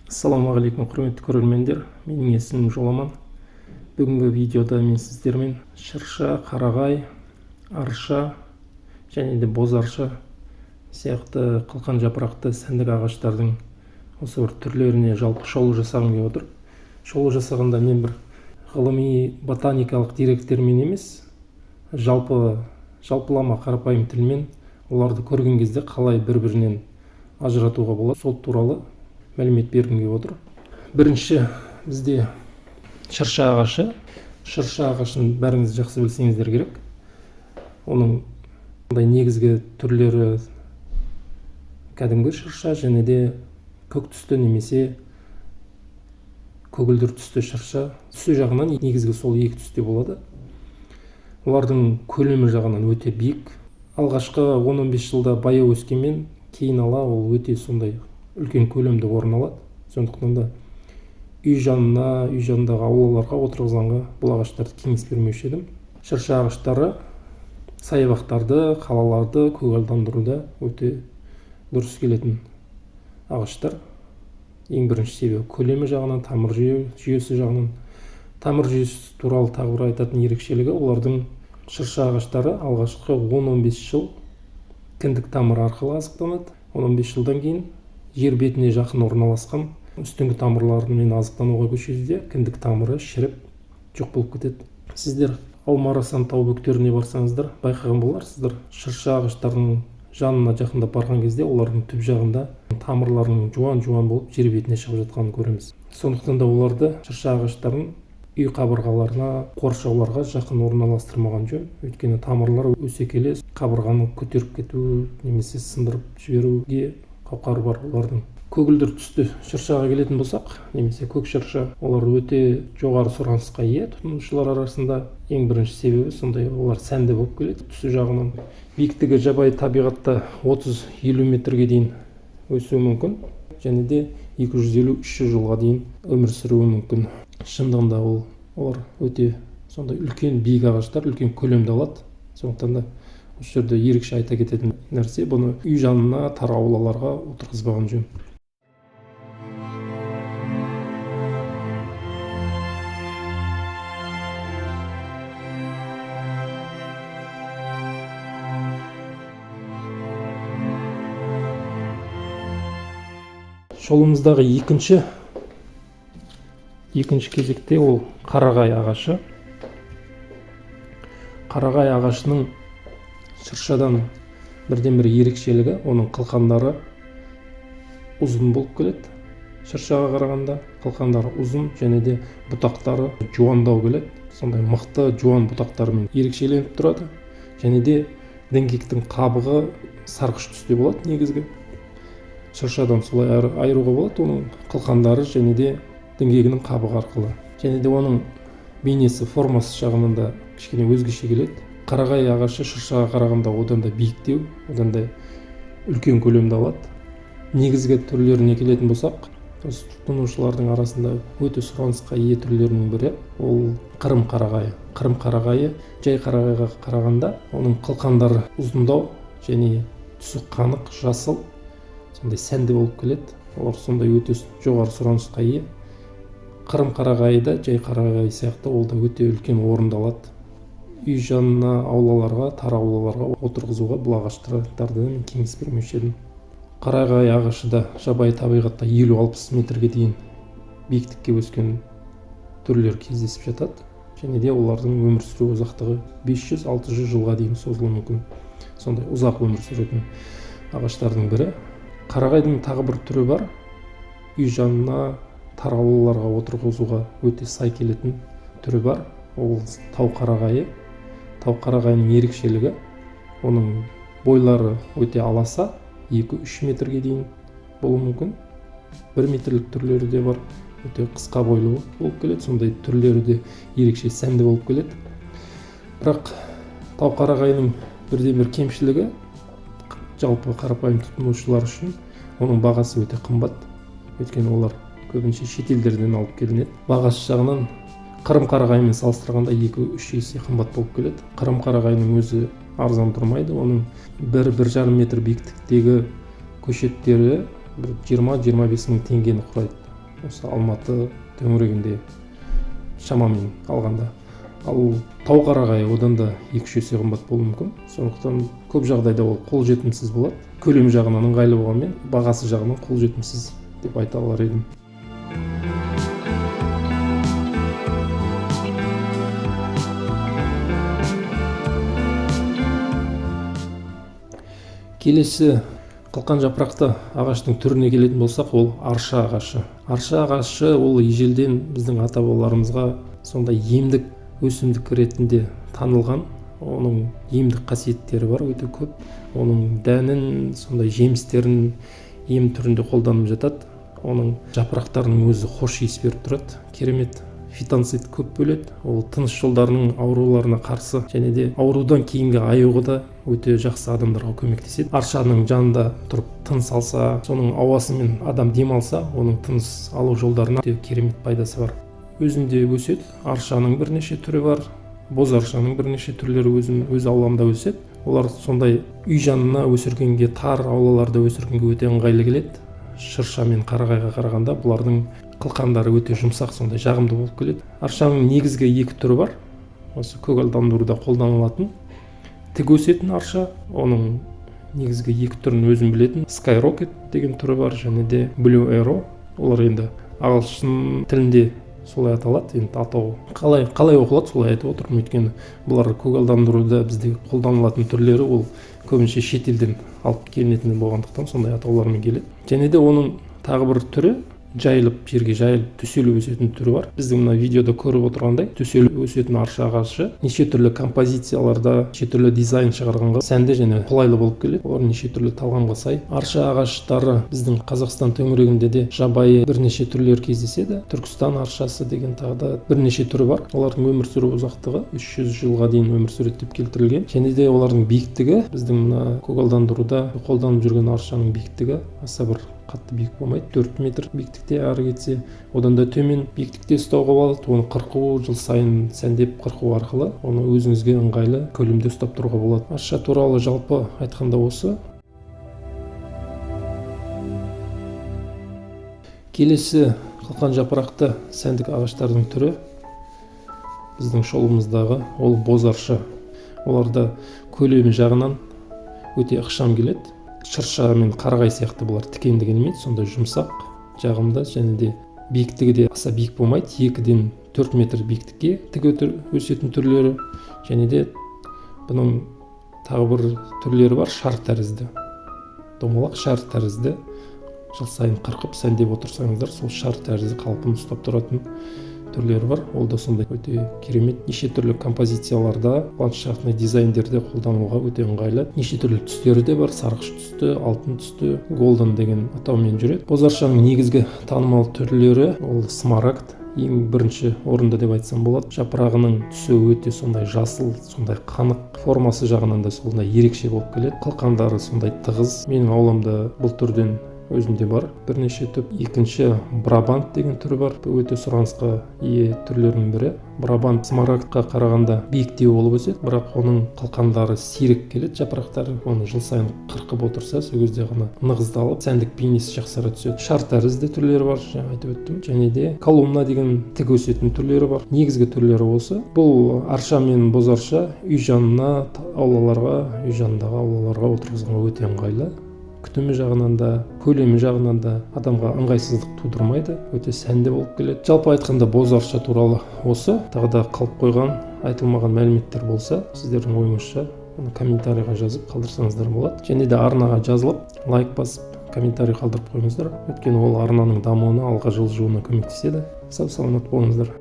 Ассалаумағалейкум, құрметті көрермендер. Менің есімім Жоламан. Бүгінгі видеода мен сіздермен шырша, қарағай, арша және де бозарша сияқты қылқан жапырақты сәндік ағаштардың осы бір түрлеріне жалпы шолу жасағым келіп отыр. Шолу жасағанда мен бір ғылыми ботаникалық деректермен емес, жалпылама қарапайым тілмен оларды көрген кезде қалай бір-бірінен ажыратуға болады, сол туралы мәлімет бергім келіп отыр. Бірінші бізде шырша ағашы. Шырша ағашын бәріңіз жақсы білсеңіздер керек. Оның негізгі түрлері кәдімгі шырша және де көк түсті немесе көгілдір түсті шырша. Түсі жағынан негізгі сол екі түсте болады. Олардың көлемі жағынан өте биік. Алғашқы 10-15 жылда баяу өскенмен кейін ала ол өте сондай үлкен көлемді орын алады. Сондықтан да үй жанындағы аулаларға отырғызғанға бұл ағаштарды кеңес бермеуші едім. Шырша ағаштары саябақтарды, қалаларды көгалдандыруда өте дұрыс келетін ағаштар. Ең бірінші себебі көлемі жағынан, тамыр жүйесі жағынан. Тамыр жүйесі туралы тағы бір айтатын ерекшелігі, олардың шырша ағаштары алғашқы 10-15 жыл кіндік тамыры арқылы азықтанады. 15 жылдан кейін жер бетіне жақын орналасқан үстіңгі тамырларымен азықтануға көшеді, кіндік тамыры шіріп жоқ болып кетеді. Сіздер Алма-Арасан тау бөктеріне барсаңыздар байқаған боларсыздар, шырша ағаштарының жанына жақындап барған кезде олардың түп жағында тамырларының жуан болып жер бетіне шығып жатқанын көреміз. Сондықтан да оларды шырша ағаштарын үй қабырғаларына, қоршауларға жақын орналастырмаған жөн. Өйткені тамырлар өсе келе қабырғаны көтеріп кету немесе сындырып жіберуге қауқары бар олардың. Көгілдір түсті шыршаға келетін болсақ, немесе көк шырша, олар өте жоғары сұранысқа ие тұтынушылар арасында. Ең бірінші себебі сондай, олар сәнді болып келеді. Түсі жағынан биіктігі жабайы табиғатта 30-50 метрге дейін өсуі мүмкін, және де 250-300 жылға дейін өмір сүруі мүмкін. Шындығында олар өте сондай үлкен биік ағаштар, үлкен көлемді алады. Сондықтан да осы жерде ерекше айта кететін нәрсе, бұны үй жанына, тар аулаларға отырғызбаған жөн. Жолымыздағы екінші кезекте ол қарағай ағашы. Қарағай ағашының шыршадан бірден-бір ерекшелігі, оның қылқандары ұзын болып келеді. Шыршаға қарағанда қылқандары ұзын және де бұтақтары жуандау келеді. Сондай мықты жуан бұтақтарымен ерекшеленіп тұрады. Және де діңгектің қабығы сарғыш түсте болады негізгі. Шыршадан солай айыруға болады оның қылқандары және де діңгегінің қабығы арқылы. Және де оның бейнесі, формасы жағынан да кішкене өзгеше келеді. Қарағай ағашы шыршаға қарағанда одан да биіктеу, одан да үлкен көлемді алады. Негізгі түрлеріне келетін болсақ, тұтынушылардың арасында өте сұранысқа ие түрлерінің бірі ол қырым қарағайы. Қырым қарағайы жай қарағайға қарағанда оның қылқандары ұзындау және түсі қанық, жасыл, сондай сәнді болып келеді. Олар сондай өте жоғары сұранысқа ие. Қырым қарағайы да жай қарағай сияқты ол да өте үлкен орынды алады. Үй жанына, аулаларға, тар аулаларға отырғызуға бұл ағаштарды мен кеңес бермеуші едім. Қарағай ағашы да жабайы табиғатта 50-60 метрге дейін биіктікке өскен түрлер кездесіп жатады. Және де олардың өмір сүру ұзақтығы 500-600 жылға дейін созылуы мүмкін. Сондай ұзақ өмір сүретін ағаштардың бірі. Қарағайдың тағы бір түрі бар. Үй жанына, тар аулаларға отырғызуға өте сай келетін түрі бар. Ол тау қарағайы. Тау қарағайының ерекшелігі, оның бойлары өте аласа, 2-3 метрге дейін болуы мүмкін. 1 метрлік түрлері де бар, өте қысқа бойлы болып келеді. Сондай түрлері де ерекше сәнді болып келеді. Бірақ тау қарағайының бірден-бір кемшілігі, жалпы қарапайым тұтынушылар үшін оның бағасы өте қымбат. Өйткені олар көбінше шетелдерден алып келінеді. Бағасы жағынан қырым қарағаймен салыстырғанда 2-3 есе қымбат болып келеді. Қырым қарағайының өзі арзан тұрмайды. Оның 1-1,5 метр биіктіктегі көшеттері 20-25 мың теңгені құрайды. осы Алматы төңірегінде шамамен алғанда. Ал тауқарағай одан да 2-3 есе қымбат болуы мүмкін. Сондықтан көп жағдайда ол қолжетімсіз болады. Көлем жағынан ыңғайлы болғанмен, бағасы жағынан қолжетімсіз деп айта алар едім. Келесі қылқан жапырақты ағаштың түріне келетін болсақ, ол арша ағашы. Арша ағашы ол ежелден біздің ата-бабаларымызға сондай емдік өсімдік ретінде танылған. Оның емдік қасиеттері бар өте көп. Оның дәнін, сондай жемістерін ем түрінде қолданып жатады. Оның жапырақтарының өзі хош иіс беріп тұрады. Керемет фитонцид көп бөледі. Ол тыныс жолдарының ауруларына қарсы және де аурудан кейінгі айығуға да өте жақсы адамдарға көмектеседі. Аршаның жанында тұрып тыныс алса, соның ауасымен адам демалса, оның тыныс алу жолдарына керемет пайдасы бар. Өзінде өседі. Аршаның бірнеше түрі бар. Боз аршаның бірнеше түрлері өз ауламда өседі. Олар сондай үй жанына өсіргенге, тар аулаларда өсіргенге өте ыңғайлы келеді. Шырша мен қарағайға қарағанда бұлардың қылқандары өте жұмсақ, сондай жағымды болып келеді. Аршаның негізгі 2 түрі бар. Осы көгалдандыруда қолданылатын тік өсетін арша. Оның негізгі 2 түрін өзім білетін. Skyrocket деген түрі бар және де Blue Arrow. Олар енді ағылшын тілінде солай аталады. Енді атау қалай оқылады солай айтып отырмын. Өйткені бұлар көгалдандыруда бізде қолданылатын түрлері ол көбінше шетелден алып келінетін болғандықтан сондай атаулармен келеді. Және де оның тағы бір түрі жайылып, жерге жайылып төселіп өсетін түрі бар. Біздің мына видеода көріп отырғандай, төселіп өсетін арша ағашы неше түрлі композицияларда, неше түрлі дизайн шығарғанға сәнді және қолайлы болып келеді. Олар неше түрлі талғамға сай. Арша ағаштары біздің Қазақстан төңірегінде де жабайы бірнеше түрлер кездеседі. Түркістан аршасы деген тағы да бірнеше түрі бар. Олардың өмір сүру ұзақтығы 300 жылға дейін өмір сүреді деп келтірілген. Және де олардың биіктігі біздің мына көгалдандыруда қолданып жүрген аршаның биіктігі аса бір қатты биік болмайды. 4 метр биіктікте, ары кетсе одан да төмен биіктікте ұстауға болады. Оны қырқу, жыл сайын сәндеп қырқу арқылы оны өзіңізге ыңғайлы көлемде ұстап тұруға болады. Арша туралы жалпы айтқанда осы. Келесі қылқан жапырақты сәндік ағаштардың түрі біздің шолымыздағы ол боз арша. Оларда көлемі жағынан өте ықшам келеді. Шырша мен қарағай сияқты бұлар тікенді келмейді, сондай жұмсақ, жағымды және де биіктігі де аса биік болмайды. 2-ден 4 метр биіктікке тік өсетін түрлері және де бұның тағы бір түрлері бар, шар тәрізді. Домалақ шар тәрізді. Жыл сайын қырқып сәндеп отырсаңыздар, сол шар тәрізді қалпын ұстап тұратын түрлері бар. Ол да сондай өте керемет. Неше түрлі композицияларда, ландшафтный дизайндерде қолдануға өте ыңғайлы. Неше түрлі түстері де бар. Сарғыш түсті, алтын түсті, голден деген атаумен жүреді. Боз аршаның негізгі танымал түрлері ол смарагд. Ең бірінші орында деп айтсам болады. Жапырағының түсі өте сондай жасыл, сондай қанық, формасы жағынан да сондай ерекше болып келеді. Қылқандары сондай тығыз. Менің ауламда бұл түрден өзімде бар бірнеше түп. Екінші брабант деген түрі бар. Бұл өте сұранысқа ие түрлерінің бірі. Брабант смарагдқа қарағанда биіктеу болып өседі, бірақ оның қылқандары сирек келеді, жапырақтары. Оны жыл сайын қырқып отырса, сол кезде ғана нығыздалып, сәндік бейнесі жақсара түседі. Шар тәрізді түрлері бар, жаңа айтып өттім. Және де колумна деген тік өсетін түрлері бар. Негізгі түрлері осы. Бұл арша мен боз арша үй жанына, аулаларға, үй жанындағы аулаларға отырғызуға өте ыңғайлы. Күтімі жағынан да, көлемі жағынан да адамға ыңғайсыздық тудырмайды, өте сәнді болып келеді. Жалпы айтқанда боз арша туралы осы. Тағы да қалып қойған, айтылмаған мәліметтер болса, сіздердің ойыңызша оны комментарийға жазып қалдырсаңыздар болады. Және де арнаға жазылып, лайк басып, комментарий қалдырып қойыңыздар. Өйткені ол арнаның дамуына, алға жылжуына көмектеседі. Сау саламат болыңыздар.